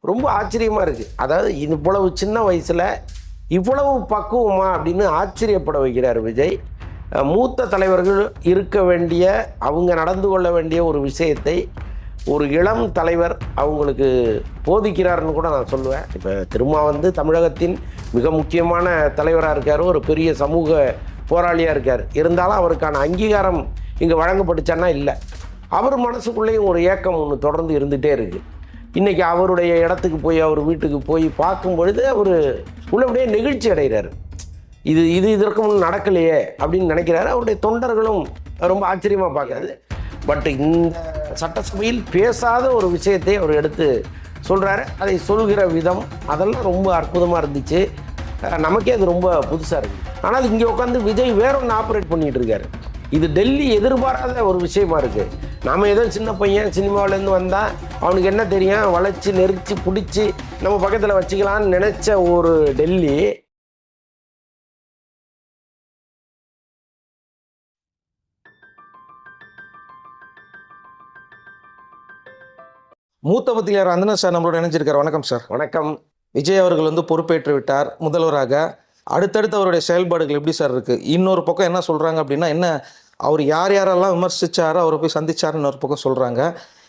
ரொம்ப ஆச்சரியமாக இருக்குது. அதாவது இவ்வளவு சின்ன வயசில் இவ்வளவு பக்குவமா அப்படின்னு ஆச்சரியப்பட வைக்கிறார் விஜய். மூத்த தலைவர்கள் இருக்க வேண்டிய, அவங்க நடந்து கொள்ள வேண்டிய ஒரு விஷயத்தை ஒரு இளம் தலைவர் அவங்களுக்கு போதிக்கிறார்னு கூட நான் சொல்லுவேன். இப்போ திருமா வந்து தமிழகத்தின் மிக முக்கியமான தலைவராக இருக்கார், ஒரு பெரிய சமூக போராளியாக இருக்கார். இருந்தாலும் அவருக்கான அங்கீகாரம் இங்கே வழங்கப்பட்டுச்சான்னா இல்லை. அவர் மனசுக்குள்ளேயும் ஒரு ஏக்கம் ஒன்று தொடர்ந்து இருந்துகிட்டே இருக்குது. இன்றைக்கி அவருடைய இடத்துக்கு போய், அவர் வீட்டுக்கு போய் பார்க்கும் பொழுது அவர் உள்ளபடியே நெகிழ்ச்சி அடைகிறார். இதற்கு முன் நடக்கலையே அப்படின்னு நினைக்கிறாரு. அவருடைய தொண்டர்களும் ரொம்ப ஆச்சரியமாக பார்க்காது. பட் இந்த சட்டசபையில் பேசாத ஒரு விஷயத்தை அவர் எடுத்து சொல்கிறாரு. அதை சொல்கிற விதம் அதெல்லாம் ரொம்ப அற்புதமாக இருந்துச்சு. நமக்கே அது ரொம்ப புதுசாக இருக்குது. ஆனால் இங்கே உட்காந்து விஜய் வேற ஒன்று ஆப்ரேட் பண்ணிகிட்டு இருக்காரு. இது டெல்லி எதிர்பாராத ஒரு விஷயமா இருக்குது. நாம் ஏதோ சின்ன பையன் சினிமாவிலேருந்து வந்தால் அவனுக்கு என்ன தெரியும், வளைச்சி நெரிச்சு பிடிச்சி நம்ம பக்கத்தில் வச்சுக்கலான்னு நினச்ச ஒரு டெல்லி மூத்த பத்திரிகையாளர் அந்தனர் சார் நம்மளோட இணைஞ்சிருக்கார். வணக்கம் சார். வணக்கம். விஜய் அவர்கள் வந்து பொறுப்பேற்று விட்டார் முதல்வராக. அடுத்தடுத்து அவருடைய செயல்பாடுகள் எப்படி சார் இருக்குது? இன்னொரு பக்கம் என்ன சொல்கிறாங்க அப்படின்னா, என்ன அவர் யார் யாரெல்லாம் விமர்சித்தாரோ அவரை போய் சந்திச்சாருன்னு ஒரு பக்கம் சொல்கிறாங்க.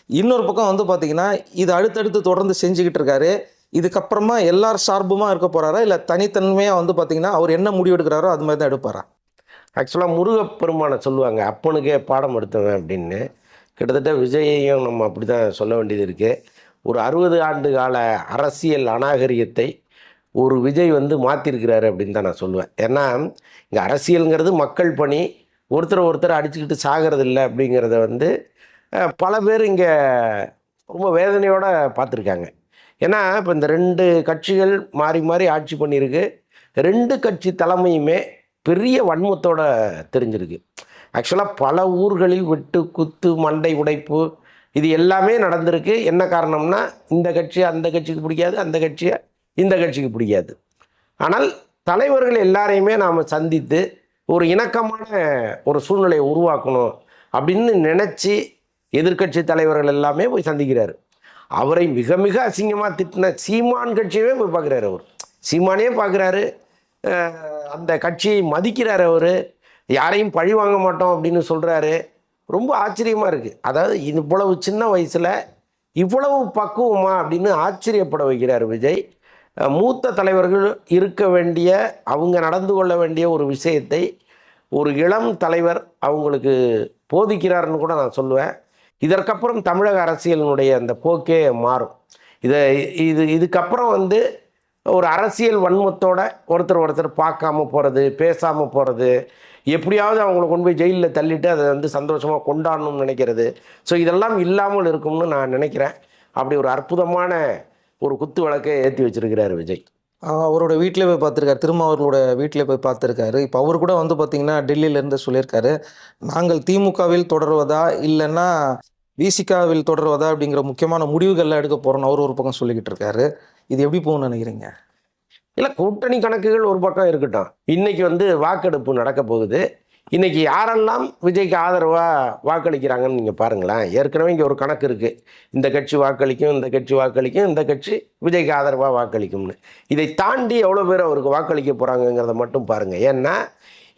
இன்னொரு பக்கம் வந்து பார்த்திங்கன்னா, இது அடுத்தடுத்து தொடர்ந்து செஞ்சுக்கிட்டு இருக்காரு. இதுக்கப்புறமா எல்லார் சார்புமாக இருக்க போகிறாரா, இல்லை தனித்தன்மையாக வந்து பார்த்திங்கன்னா அவர் என்ன முடிவு எடுக்கிறாரோ அது மாதிரி தான் எடுப்பாரா? ஆக்சுவலாக முருகப்பெருமானை சொல்லுவாங்க, அப்பனுக்கே பாடம் எடுத்தவன் அப்படின்னு. கிட்டத்தட்ட விஜயையும் நம்ம அப்படி தான் சொல்ல வேண்டியது இருக்குது. ஒரு 60 ஆண்டு கால அரசியல் அநாகரிகத்தை ஒரு விஜய் வந்து மாற்றிருக்கிறாரு அப்படின்னு தான் நான் சொல்லுவேன். ஏன்னா இங்கே அரசியலுங்கிறது மக்கள் பணி, ஒருத்தர் அடிச்சுக்கிட்டு சாகிறது இல்லை அப்படிங்கிறத வந்து பல பேர் இங்கே ரொம்ப வேதனையோடு பார்த்துருக்காங்க. ஏன்னா இப்போ இந்த 2 கட்சிகள் மாறி மாறி ஆட்சி பண்ணியிருக்கு. 2 கட்சி தலைமையுமே பெரிய வன்மத்தோடு தெரிஞ்சிருக்கு. ஆக்சுவலாக பல ஊர்களில் வெட்டு குத்து மண்டை உடைப்பு இது எல்லாமே நடந்திருக்கு. என்ன காரணம்னா, இந்த கட்சி அந்த கட்சிக்கு பிடிக்காது, அந்த கட்சியை இந்த கட்சிக்கு பிடிக்காது. ஆனால் தலைவர்கள் எல்லாரையுமே நாம் சந்தித்து ஒரு இணக்கமான ஒரு சூழ்நிலையை உருவாக்கணும் அப்படின்னு நினச்சி எதிர்கட்சி தலைவர்கள் எல்லாமே போய் சந்திக்கிறார். அவரை மிக மிக அசிங்கமாக திட்டின சீமான் கட்சியவே போய் பார்க்குறாரு. அவர் சீமானே பார்க்குறாரு. அந்த கட்சியை மதிக்கிறார். அவர் யாரையும் பழி வாங்க மாட்டோம் அப்படின்னு சொல்கிறாரு. ரொம்ப ஆச்சரியமாக இருக்குது. அதாவது இவ்வளவு சின்ன வயசில் இவ்வளவு பக்குவமா அப்படின்னு ஆச்சரியப்பட வைக்கிறார் விஜய். மூத்த தலைவர்கள் இருக்க வேண்டிய, அவங்க நடந்து கொள்ள வேண்டிய ஒரு விஷயத்தை ஒரு இளம் தலைவர் அவங்களுக்கு போதிக்கிறார்னு கூட நான் சொல்லுவேன். இதற்கப்புறம் தமிழக அரசியலினுடைய அந்த போக்கே மாறும். இதுக்கப்புறம் வந்து ஒரு அரசியல் வன்மத்தோட ஒருத்தர் பார்க்காம போகிறது, பேசாமல் போகிறது, எப்படியாவது அவங்கள கொண்டு போய் ஜெயிலில் தள்ளிட்டு அதை வந்து சந்தோஷமாக கொண்டாடணும்னு நினைக்கிறது. ஸோ இதெல்லாம் இல்லாமல் இருக்கும்னு நான் நினைக்கிறேன். அப்படி ஒரு அற்புதமான ஒரு குத்து வழக்கை ஏற்றி வச்சிருக்கிறார் விஜய். அவரோட வீட்டிலே போய் பார்த்துருக்காரு, திருமாவர்களோட வீட்டிலே போய் பார்த்துருக்காரு. இப்போ அவர் கூட வந்து பார்த்திங்கன்னா டெல்லியிலேருந்து சொல்லியிருக்காரு, நாங்கள் திமுகவில் தொடர்வதா இல்லைன்னா விசிகாவில் தொடர்வதா அப்படிங்கிற முக்கியமான முடிவுகள்லாம் எடுக்க போகிறோன்னு அவர் ஒரு பக்கம் சொல்லிக்கிட்டு இருக்காரு. இது எப்படி போகணும்னு நினைக்கிறீங்க? இல்லை, கூட்டணி கணக்குகள் ஒரு பக்கம் இருக்கட்டும். இன்றைக்கி வந்து வாக்கெடுப்பு நடக்க போகுது. இன்றைக்கி யாரெல்லாம் விஜய்க்கு ஆதரவாக வாக்களிக்கிறாங்கன்னு நீங்கள் பாருங்களேன். ஏற்கனவே இங்கே ஒரு கணக்கு இருக்குது, இந்த கட்சி வாக்களிக்கும், இந்த கட்சி வாக்களிக்கும், இந்த கட்சி விஜய்க்கு ஆதரவாக வாக்களிக்கும்னு. இதை தாண்டி எவ்வளோ பேர் அவருக்கு வாக்களிக்க போகிறாங்கங்கிறத மட்டும் பாருங்கள். ஏன்னா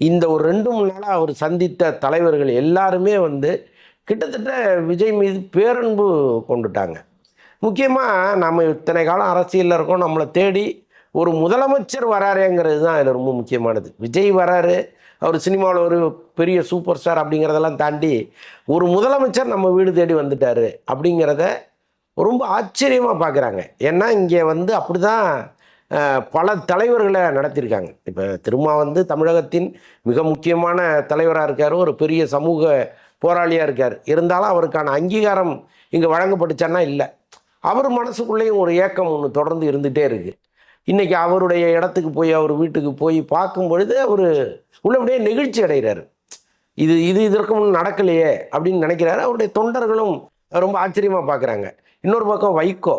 இந்த ஒரு 2-3 நாளாக அவர் சந்தித்த தலைவர்கள் எல்லாருமே வந்து கிட்டத்தட்ட விஜய் மீது பேரன்பு கொண்டுட்டாங்க. முக்கியமாக நம்ம இத்தனை காலம் அரசியலில் இருக்கோம், நம்மளை தேடி ஒரு முதலமைச்சர் வராருங்கிறது தான் அதில் ரொம்ப முக்கியமானது. விஜய் வராரு, அவர் சினிமாவில் ஒரு பெரிய சூப்பர் ஸ்டார் அப்படிங்கிறதெல்லாம் தாண்டி ஒரு முதலமைச்சர் நம்ம வீடு தேடி வந்துட்டார் அப்படிங்கிறத ரொம்ப ஆச்சரியமாக பார்க்குறாங்க. ஏன்னா இங்கே வந்து அப்படி தான் பல தலைவர்களை நடத்தியிருக்காங்க. இப்போ திருமா வந்து தமிழகத்தின் மிக முக்கியமான தலைவராக இருக்கார், ஒரு பெரிய சமூக போராளியாக இருக்கார். இருந்தாலும் அவருக்கான அங்கீகாரம் இங்கே வழங்கப்பட்டுச்சான்னா இல்லை. அவர் மனசுக்குள்ளேயும் ஒரு ஏக்கம் ஒன்று தொடர்ந்து இருந்துகிட்டே இருக்குது. இன்றைக்கி அவருடைய இடத்துக்கு போய், அவர் வீட்டுக்கு போய் பார்க்கும் பொழுது அவர் உள்ளபடியே நெகிழ்ச்சி அடைகிறார். இதற்கு முன் நடக்கலையே அப்படின்னு நினைக்கிறாரு. அவருடைய தொண்டர்களும் ரொம்ப ஆச்சரியமாக பார்க்குறாங்க. இன்னொரு பக்கம் வைகோ,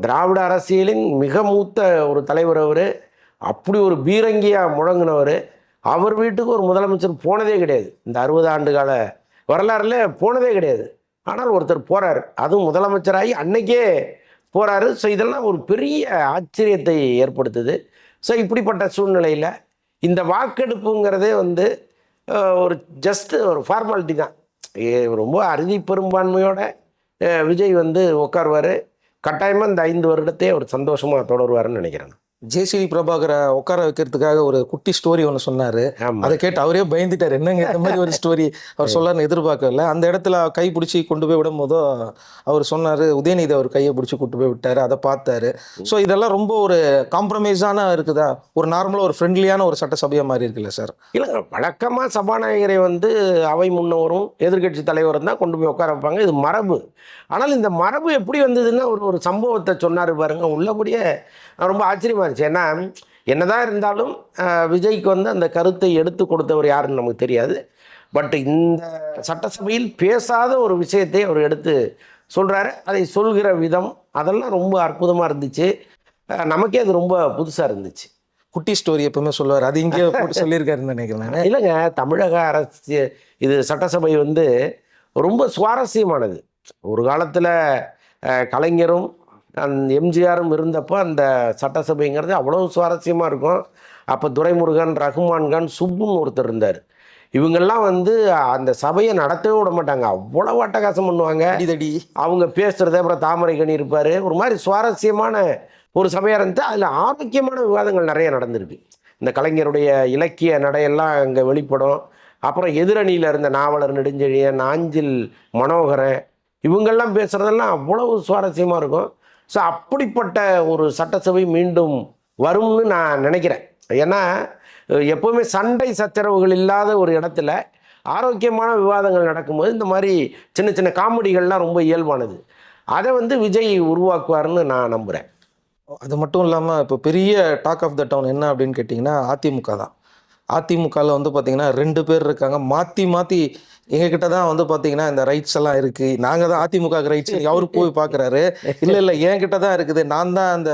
திராவிட அரசியலின் மிக மூத்த ஒரு தலைவர். அவர் அப்படி ஒரு பீரங்கியாக முழங்கினவர். அவர் வீட்டுக்கு ஒரு முதலமைச்சர் போனதே கிடையாது. இந்த 60 ஆண்டு கால வரலாறுல போனதே கிடையாது. ஆனால் ஒருத்தர் போகிறார், அதுவும் முதலமைச்சராகி அன்னைக்கே போகிறாரு. ஸோ இதெல்லாம் ஒரு பெரிய ஆச்சரியத்தை ஏற்படுத்துது. ஸோ இப்படிப்பட்ட சூழ்நிலையில் இந்த வாக்கெடுப்புங்கிறதே வந்து ஒரு ஜஸ்ட் ஒரு ஃபார்மாலிட்டி தான். ரொம்ப அறுதி பெரும்பான்மையோட விஜய் வந்து உட்காருவார். கட்டாயமாக இந்த 5 வருடத்தை அவர் சந்தோஷமாக தொடருவாருன்னு நினைக்கிறேன். ஜேசிடி பிரபாகரை உட்கார வைக்கிறதுக்காக ஒரு குட்டி ஸ்டோரி ஒன்று சொன்னார். ஆமாம். அதை கேட்டு அவரே பயந்துட்டார். என்னங்க இந்த மாதிரி ஒரு ஸ்டோரி அவர் சொல்லார்னு எதிர்பார்க்கல. அந்த இடத்துல கை பிடிச்சி கொண்டு போய் விடும் போதோ அவர் சொன்னார், உதயநிதி அவர் கையை பிடிச்சி கூட்டு போய் விட்டார், அதை பார்த்தாரு. ஸோ இதெல்லாம் ரொம்ப ஒரு காம்ப்ரமைஸான இருக்குதா? ஒரு நார்மலாக ஒரு ஃப்ரெண்ட்லியான ஒரு சட்டசபையாக மாதிரி இருக்குல்ல சார்? இல்லைங்க, வழக்கமாக சபாநாயகரை வந்து அவை முன்னவரும் எதிர்க்கட்சி தலைவரும் தான் கொண்டு போய் உட்கார வைப்பாங்க. இது மரபு. ஆனால் இந்த மரபு எப்படி வந்ததுன்னா ஒரு சம்பவத்தை சொன்னார் பாருங்க, உள்ளபடியே ரொம்ப ஆச்சரியமாக இருந்துச்சு. ஏன்னா என்னதான் இருந்தாலும் விஜய்க்கு வந்து அந்த கருத்தை எடுத்து கொடுத்தவர் யாருன்னு நமக்கு தெரியாது. பட் இந்த சட்டசபையில் பேசாத ஒரு விஷயத்தை அவர் எடுத்து சொல்கிறாரு. அதை சொல்கிற விதம் அதெல்லாம் ரொம்ப அற்புதமாக இருந்துச்சு. நமக்கே அது ரொம்ப புதுசாக இருந்துச்சு. குட்டி ஸ்டோரி எப்பவுமே சொல்லுவார், அது இங்கே போட்டு சொல்லியிருக்காருன்னு நினைக்கிறேன். இல்லைங்க, தமிழக அரசு இது சட்டசபை வந்து ரொம்ப சுவாரஸ்யமானது. ஒரு காலத்தில் கலைஞரும் எம்ஜிஆரும் இருந்தப்போ அந்த சட்டசபைங்கிறது அவ்வளோ சுவாரஸ்யமாக இருக்கும். அப்போ துரைமுருகன், ரகுமான்கான், சுப்புன்னு ஒருத்தர் இருந்தார். இவங்கெல்லாம் வந்து அந்த சபையை நடத்தவே விட மாட்டாங்க. அவ்வளோ அட்டகாசம் பண்ணுவாங்க. அவங்க பேசுகிறது, அப்புறம் தாமரைக்கணி இருப்பார். ஒரு மாதிரி சுவாரஸ்யமான ஒரு சபையாக இருந்துச்சு. அதில் ஆரோக்கியமான விவாதங்கள் நிறைய நடந்திருக்கு. இந்த கலைஞருடைய இலக்கிய நடையெல்லாம் அங்கே வெளிப்படும். அப்புறம் எதிரணியில் இருந்த நாவலர் நெடுஞ்செழியன், நாஞ்சில் மனோகரன், இவங்கெல்லாம் பேசுகிறதெல்லாம் அவ்வளவு சுவாரஸ்யமாக இருக்கும். ஸோ அப்படிப்பட்ட ஒரு சட்டசபை மீண்டும் வரும்னு நான் நினைக்கிறேன். ஏன்னா எப்போவுமே சண்டை சச்சரவுகள் இல்லாத ஒரு இடத்துல ஆரோக்கியமான விவாதங்கள் நடக்கும்போது இந்த மாதிரி சின்ன சின்ன காமெடிகள்லாம் ரொம்ப இயல்பானது. அதை வந்து விஜய் உருவாக்குவார்னு நான் நம்புகிறேன். அது மட்டும் இல்லாமல் இப்போ பெரிய டாக் ஆஃப் த டவுன் என்ன அப்படின்னு கேட்டிங்கன்னா அதிமுக தான். அதிமுகவில் வந்து பார்த்திங்கன்னா 2 பேர் இருக்காங்க. மாற்றி மாற்றி எங்ககிட்ட தான் வந்து பார்த்திங்கன்னா இந்த ரைட்ஸ் எல்லாம் இருக்குது, நாங்கள் தான் அதிமுக ரைட்ஸ், அவர் போய் பார்க்குறாரு. இல்லை என்கிட்ட தான் இருக்குது, நான் தான் அந்த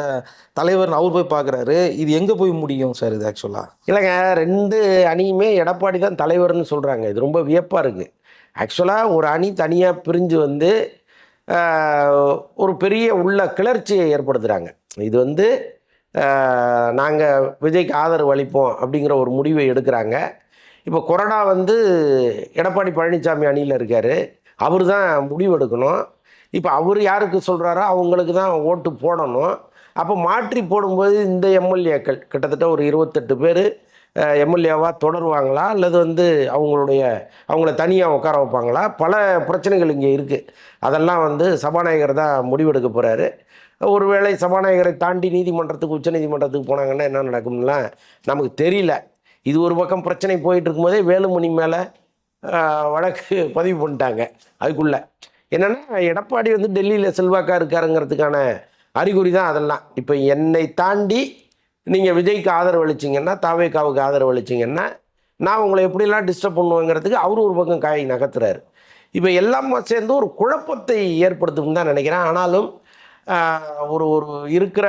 தலைவர்னு அவர் போய் பார்க்குறாரு. இது எங்கே போய் முடியும் சார் இது ஆக்சுவலாக? இல்லைங்க, 2 அணியுமே எடப்பாடி தான் தலைவர்னு சொல்கிறாங்க. இது ரொம்ப வியப்பாக இருக்குது. ஆக்சுவலாக ஒரு அணி தனியாக பிரிஞ்சு வந்து ஒரு பெரிய உள்ள கிளர்ச்சியை ஏற்படுத்துகிறாங்க. இது வந்து நாங்கள் விஜய்க்கு ஆதரவு அளிப்போம் அப்படிங்கிற ஒரு முடிவை எடுக்கிறாங்க. இப்போ கொறடா வந்து எடப்பாடி பழனிசாமி அணியில் இருக்கார். அவர் தான் முடிவு எடுக்கணும். இப்போ அவர் யாருக்கு சொல்கிறாரோ அவங்களுக்கு தான் ஓட்டு போடணும். அப்போ மாற்றி போடும்போது இந்த எம்எல்ஏக்கள் கிட்டத்தட்ட ஒரு 28 பேர் எம்எல்ஏவாக தொடருவாங்களா, அல்லது வந்து அவங்கள தனியாக உட்கார வைப்பாங்களா? பல பிரச்சனைகள் இங்கே இருக்குது. அதெல்லாம் வந்து சபாநாயகர் தான் முடிவெடுக்க போகிறாரு. ஒருவேளை சபாநாயகரை தாண்டி நீதிமன்றத்துக்கு, உச்ச நீதிமன்றத்துக்கு போனாங்கன்னா என்ன நடக்கும்லாம் நமக்கு தெரியல. இது ஒரு பக்கம் பிரச்சனை போயிட்டு இருக்கும்போதே வேலுமணி மேலே வழக்கு பதிவு பண்ணிட்டாங்க. அதுக்குள்ளே என்னென்னா எடப்பாடி வந்து டெல்லியில் செல்வாக்காக இருக்காருங்கிறதுக்கான அறிகுறி தான் அதெல்லாம். இப்போ என்னை தாண்டி நீங்கள் விஜய்க்கு ஆதரவு அளிச்சிங்கன்னா, தாவேகாவுக்கு ஆதரவு அளிச்சிங்கன்னா நான் உங்களை எப்படிலாம் டிஸ்டர்ப் பண்ணுவேங்கிறதுக்கு அவர் ஒரு பக்கம் காய் நகர்த்துறாரு. இப்போ எல்லாம் சேர்ந்து ஒரு குழப்பத்தை ஏற்படுத்தும் தான் நினைக்கிறேன். ஆனாலும் ஒரு இருக்கிற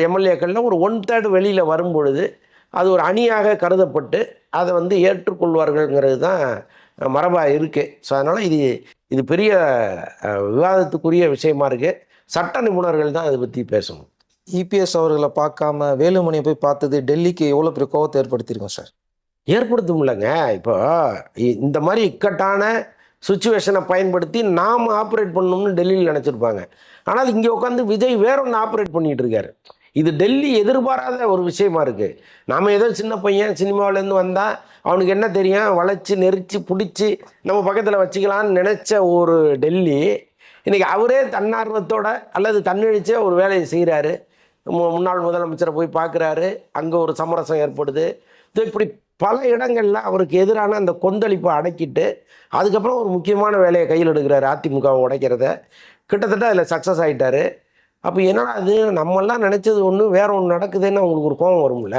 எம்எல்ஏக்களில் ஒரு 1/3 வெளியில் வரும்பொழுது அது ஒரு அணியாக கருதப்பட்டு அதை வந்து ஏற்றுக்கொள்வார்கள்ங்கிறது தான் மரபாக இருக்குது. ஸோ அதனால் இது பெரிய விவாதத்துக்குரிய விஷயமா இருக்குது. சட்ட நிபுணர்கள் தான் அதை பற்றி பேசணும். இபிஎஸ் அவர்களை பார்க்காம வேலுமணியை போய் பார்த்தது டெல்லிக்கு எவ்வளோ பெரிய கோவத்தை ஏற்படுத்தியிருக்கோம் சார்? ஏற்படுத்தும்லங்க. இப்போ இந்த மாதிரி இக்கட்டான சுச்சுவேஷனை பயன்படுத்தி நாம் ஆப்ரேட் பண்ணணும்னு டெல்லியில் நினச்சிருப்பாங்க. ஆனால் இங்கே உட்காந்து விஜய் வேற ஒன்று ஆப்ரேட் பண்ணிகிட்டு இருக்காரு. இது டெல்லி எதிர்பாராத ஒரு விஷயமா இருக்குது. நாம் ஏதோ சின்ன பையன் சினிமாவிலேருந்து வந்தால் அவனுக்கு என்ன தெரியும், வளைச்சி நெரிச்சு பிடிச்சி நம்ம பக்கத்தில் வச்சுக்கலான்னு நினச்ச ஒரு டெல்லி இன்றைக்கி அவரே தன்னார்வத்தோட அல்லது தன்னெழுச்சே ஒரு வேலையை செய்கிறாரு. முன்னாள் முதலமைச்சரை போய் பார்க்குறாரு, அங்கே ஒரு சமரசம் ஏற்படுது. இப்படி பல இடங்களில் அவருக்கு எதிரான அந்த கொந்தளிப்பை அடக்கிட்டு அதுக்கப்புறம் ஒரு முக்கியமான வேலையை கையில் எடுக்கிறாரு, அதிமுகவை உடைக்கிறத. கிட்டத்தட்ட அதில் சக்ஸஸ் ஆகிட்டார். அப்போ என்னடா அது, நம்மெல்லாம் நினச்சது ஒன்று வேற ஒன்று நடக்குதுன்னு அவங்களுக்கு ஒரு கோபம் வரும்ல.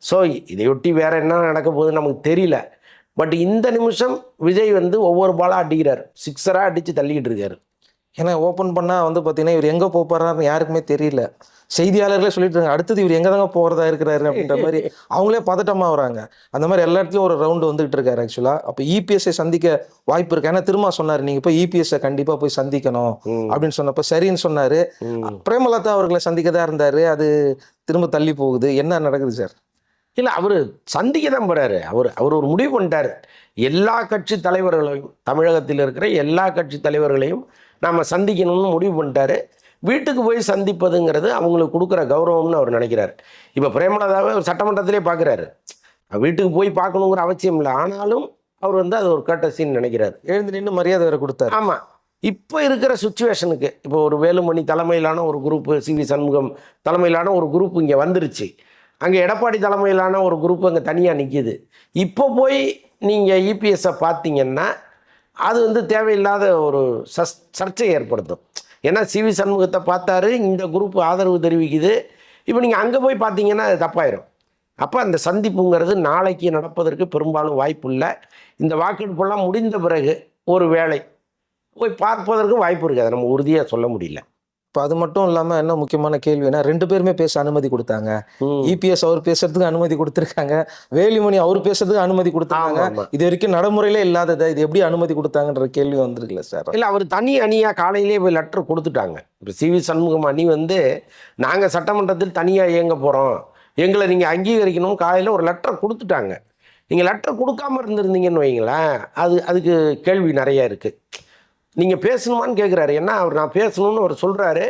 ஸோ இதையொட்டி வேறு என்ன நடக்க போகுதுன்னு நமக்கு தெரியல. பட் இந்த நிமிஷம் விஜய் வந்து ஒவ்வொரு பாலாக அடிக்கிறார், 6 அடித்து தள்ளிக்கிட்டு இருக்காரு. ஏன்னா ஓப்பன் பண்ணால் வந்து பார்த்தீங்கன்னா இவர் எங்கே போகிறாருன்னு யாருக்குமே தெரியல. செய்தியாளர்களே சொல்லிட்டு இருக்காங்க, அடுத்தது இவர் எங்கே தாங்க போகிறதா இருக்கிறாரு அப்படின்ற மாதிரி அவங்களே பதட்டமாக வராங்க. அந்த மாதிரி எல்லா இடத்துலையும் ஒரு ரவுண்டு வந்துகிட்டு இருக்காரு ஆக்சுவலாக. அப்போ இபிஎஸ்ஐ சந்திக்க வாய்ப்பு இருக்கு. ஏன்னா திரும்ப சொன்னார், நீங்கள் போய் இபிஎஸ்ஐ கண்டிப்பாக போய் சந்திக்கணும் அப்படின்னு சொன்னப்போ சரின்னு சொன்னார். பிரேமலதா அவர்களை சந்திக்க தான் இருந்தார். அது திரும்ப தள்ளி போகுது. என்ன நடக்குது சார்? இல்லை, அவர் சந்திக்க தான் போகிறாரு. அவர் ஒரு முடிவு பண்ணிட்டார். எல்லா கட்சி தலைவர்களையும், தமிழகத்தில் இருக்கிற எல்லா கட்சி தலைவர்களையும் நாம் சந்திக்கணும்னு முடிவு பண்ணிட்டாரு. வீட்டுக்கு போய் சந்திப்பதுங்கிறது அவங்களுக்கு கொடுக்குற கௌரவம்னு அவர் நினைக்கிறார். இப்போ பிரேமலதாவை ஒரு சட்டமன்றத்திலே பார்க்குறாரு. வீட்டுக்கு போய் பார்க்கணுங்கிற அவசியம் இல்லை, ஆனாலும் அவர் வந்து அது ஒரு கட்டசின்னு நினைக்கிறார். எழுந்து நின்று மரியாதை வேறு கொடுத்தாரு. ஆமாம், இப்போ இருக்கிற சுச்சுவேஷனுக்கு இப்போ ஒரு வேலுமணி தலைமையிலான ஒரு குரூப்பு, சிவி சண்முகம் தலைமையிலான ஒரு குரூப் இங்கே வந்துருச்சு. அங்கே எடப்பாடி தலைமையிலான ஒரு குரூப் அங்கே தனியாக நிற்கிது. இப்போ போய் நீங்கள் இபிஎஸ்ஸை பார்த்தீங்கன்னா அது வந்து தேவையில்லாத ஒரு சர்ச்சையை ஏற்படுத்தும். ஏன்னா சிவி சண்முகத்தை பார்த்தாரு, இந்த குரூப் ஆதரவு தெரிவிக்குது. இப்போ நீங்கள் அங்கே போய் பார்த்தீங்கன்னா அது தப்பாயிரும். அப்போ அந்த சந்திப்புங்கிறது நாளைக்கு நடப்பதற்கு பெரும்பாலும் வாய்ப்பு இல்லை. இந்த வாக்கெடுப்பெல்லாம் முடிந்த பிறகு ஒரு வேளை போய் பார்ப்பதற்கும் வாய்ப்பு இருக்குது. அதை நம்ம உறுதியாக சொல்ல முடியல. இப்போ அது மட்டும் இல்லாமல் என்ன முக்கியமான கேள்வினா, 2 பேருமே பேச அனுமதி கொடுத்தாங்க. இபிஎஸ் அவர் பேசுறதுக்கு அனுமதி கொடுத்துருக்காங்க, வேலுமணி அவர் பேசுறதுக்கு அனுமதி கொடுத்தாங்க. இது வரைக்கும் நடைமுறையிலே இல்லாததை இது எப்படி அனுமதி கொடுத்தாங்கன்ற கேள்வி வந்திருக்குல்ல சார்? இல்லை, அவர் தனி அணியாக காலையிலே போய் லெட்டர் கொடுத்துட்டாங்க. இப்போ சிவி சண்முகம் அணி வந்து நாங்கள் சட்டமன்றத்தில் தனியாக இயங்க போகிறோம், எங்களை நீங்கள் அங்கீகரிக்கணும் காலையில் ஒரு லெட்டர் கொடுத்துட்டாங்க. நீங்கள் லெட்டர் கொடுக்காம இருந்திருந்தீங்கன்னு வைங்களேன், அதுக்கு கேள்வி நிறையா இருக்குது. நீங்கள் பேசணுமான்னு கேட்குறாரு. ஏன்னா அவர் நான் பேசணும்னு அவர் சொல்கிறாரு.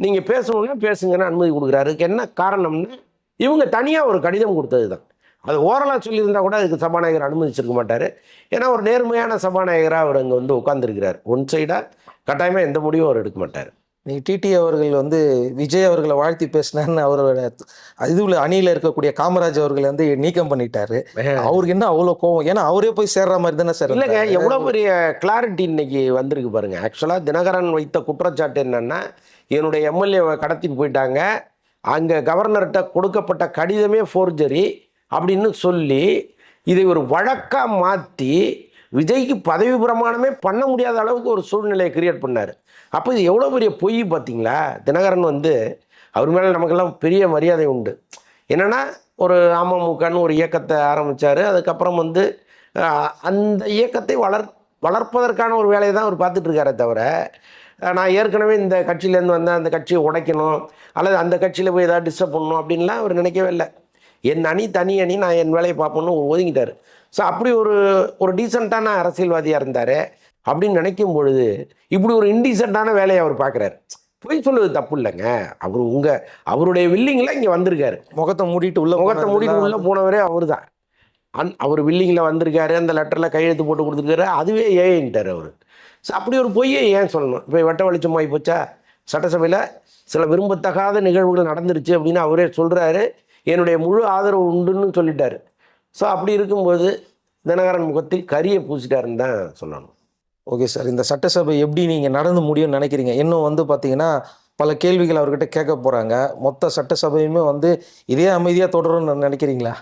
நீங்கள் பேசணுன்னா பேசுங்கன்னு அனுமதி கொடுக்குறாரு. அதுக்கு என்ன காரணம்னு இவங்க தனியாக ஒரு கடிதம் கொடுத்தது தான். அது ஓரலாக சொல்லியிருந்தால் கூட அதுக்கு சபாநாயகர் அனுமதிச்சிருக்க மாட்டார். ஏன்னா ஒரு நேர்மையான சபாநாயகராக அவர் அங்கே வந்து உட்காந்துருக்கிறார். ஒன் சைடாக கட்டாயமாக எந்த முடிவும் அவர் எடுக்க மாட்டார். நீ டிடி அவர்கள் வந்து விஜய் அவர்களை வாழ்த்தி பேசினார்னு அவரோட இதுல அணியில் இருக்கக்கூடிய காமராஜ் அவர்களை வந்து நீக்கம் பண்ணிட்டாரு. அவருக்கு என்ன அவ்வளோ கோவம்? ஏன்னா அவரே போய் சேர்ற மாதிரி தானே சார். இல்லைங்க, எவ்வளோ பெரிய கிளாரிட்டி இன்னைக்கு வந்திருக்கு பாருங்க. ஆக்சுவலாக தினகரன் வைத்த குற்றச்சாட்டு என்னன்னா, என்னுடைய எம்எல்ஏவை கடத்திட்டு போயிட்டாங்க, அங்கே கவர்னர்கிட்ட கொடுக்கப்பட்ட கடிதமே ஃபோர்ஜரி அப்படின்னு சொல்லி இதை ஒரு வழக்காக மாற்றி விஜய்க்கு பதவி பிரமாணமே பண்ண முடியாத அளவுக்கு ஒரு சூழ்நிலையை கிரியேட் பண்ணார். அப்போ இது எவ்வளோ பெரிய பொய் பார்த்தீங்களா? தினகரன் வந்து அவர் மேலே நமக்கெல்லாம் பெரிய மரியாதை உண்டு. என்னென்னா ஒரு அமமுகன்னு ஒரு இயக்கத்தை ஆரம்பித்தார். அதுக்கப்புறம் வந்து அந்த இயக்கத்தை வளர்ப்பதற்கான ஒரு வேலையை தான் அவர் பார்த்துட்ருக்காரே தவிர, நான் ஏற்கனவே இந்த கட்சியிலேருந்து வந்தேன், அந்த கட்சியை உடைக்கணும் அல்லது அந்த கட்சியில் போய் ஏதாவது டிஸ்டர்ப் பண்ணணும் அப்படின்லாம் அவர் நினைக்கவே இல்லை. என் அணி தனி அணி, நான் என் வேலையை பார்ப்போன்னு ஒதுங்கிட்டார். ஸோ அப்படி ஒரு டீசெண்டான அரசியல்வாதியாக இருந்தார். அப்படின்னு நினைக்கும் பொழுது இப்படி ஒரு இன்டீசெண்டான வேலையை அவர் பார்க்குறாரு. போய் சொல்லுவது தப்பு இல்லைங்க. அவருடைய வில்லிங்கில் இங்கே வந்திருக்காரு. முகத்தை மூடிட்டு உள்ளே போனவரே அவர் தான். அவர் வில்லிங்கில் வந்திருக்காரு, அந்த லெட்டரில் கையெழுத்து போட்டு கொடுத்துருக்காரு. அதுவே ஏன்ட்டார் அவர். ஸோ அப்படி ஒரு பொய்யை ஏன் சொல்லணும்? இப்போ வெட்ட வெளிச்சமாகி போச்சா? சட்டசபையில் சில விரும்பத்தகாத நிகழ்வுகள் நடந்துருச்சு அப்படின்னு அவரே சொல்கிறாரு. என்னுடைய முழு ஆதரவு உண்டுன்னு சொல்லிட்டாரு. ஸோ அப்படி இருக்கும்போது தினகரன் முகத்தில் கரியை பூசிட்டாருன்னு தான் சொல்லணும். ஓகே சார், இந்த சட்டசபை எப்படி நீங்கள் நடந்து முடியும்னு நினைக்கிறீங்க? இன்னும் வந்து பார்த்தீங்கன்னா பல கேள்விகள் அவர்கிட்ட கேட்க போகிறாங்க. மொத்த சட்டசபையுமே வந்து இதே அமைதியாக தொடரும்னு நினைக்கிறீங்களா?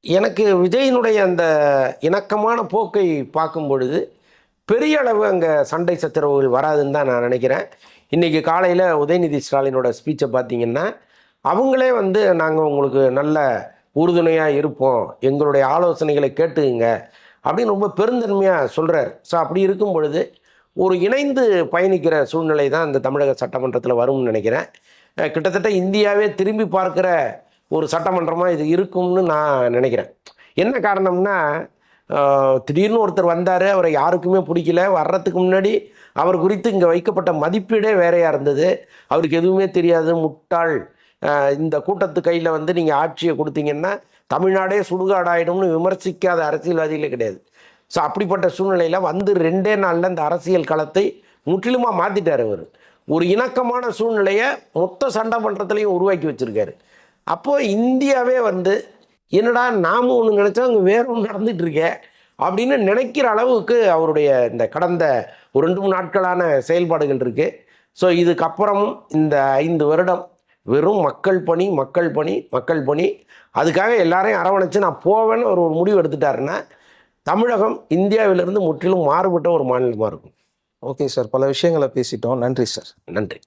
எனக்கு விஜயினுடைய அந்த இணக்கமான போக்கை பார்க்கும் பொழுது பெரிய அளவு அங்கே சண்டை சச்சரவுகள் வராதுன்னு தான் நான் நினைக்கிறேன். இன்றைக்கி காலையில் உதயநிதி ஸ்டாலினோட ஸ்பீச்சை பார்த்தீங்கன்னா அவங்களே வந்து நாங்கள் உங்களுக்கு நல்ல உறுதுணையாக இருப்போம், எங்களுடைய ஆலோசனைகளை கேட்டுங்க அப்படின்னு ரொம்ப பெருந்தன்மையாக சொல்கிறார். ஸோ அப்படி இருக்கும் பொழுது ஒரு இணைந்து பயணிக்கிற சூழ்நிலை தான் இந்த தமிழக சட்டமன்றத்தில் வரும்னு நினைக்கிறேன். கிட்டத்தட்ட இந்தியாவே திரும்பி பார்க்குற ஒரு சட்டமன்றமாக இது இருக்கும்னு நான் நினைக்கிறேன். என்ன காரணம்னா, திடீர்னு ஒருத்தர் வந்தார், அவரை யாருக்குமே பிடிக்கல. வர்றதுக்கு முன்னாடி அவர் குறித்து இங்கே வைக்கப்பட்ட மதிப்பீடே வேறையாக இருந்தது. அவருக்கு எதுவுமே தெரியாது, முட்டாள், இந்த கூட்டத்து கையில் வந்து நீங்கள் ஆட்சியை கொடுத்தீங்கன்னா தமிழ்நாடே சுடுகாடாயிடும்னு விமர்சிக்காத அரசியல்வாதிகளே கிடையாது. ஸோ அப்படிப்பட்ட சூழ்நிலையில் வந்து 2 நாளில் இந்த அரசியல் களத்தை முற்றிலுமாக மாற்றிட்டார். அவர் ஒரு இணக்கமான சூழ்நிலையை மொத்த சட்டமன்றத்திலையும் உருவாக்கி வச்சுருக்காரு. அப்போது இந்தியாவே வந்து என்னடா நாமும் ஒன்று நினச்சா அங்கே வேற ஒன்று நடந்துகிட்ருக்கே அப்படின்னு நினைக்கிற அளவுக்கு அவருடைய இந்த கடந்த ஒரு 2-3 நாட்களான செயல்பாடுகள் இருக்குது. ஸோ இதுக்கப்புறமும் இந்த 5 வருடம் வெறும் மக்கள் பணி மக்கள் பணி மக்கள் பணி, அதுக்காக எல்லாரையும் அரவணைச்சு நான் போவேன்னு ஒரு முடிவு எடுத்துட்டாருன்னா தமிழகம் இந்தியாவிலிருந்து முற்றிலும் மாறுபட்ட ஒரு மாநிலமாக இருக்கும். ஓகே சார், பல விஷயங்களை பேசிட்டோம். நன்றி சார். நன்றி.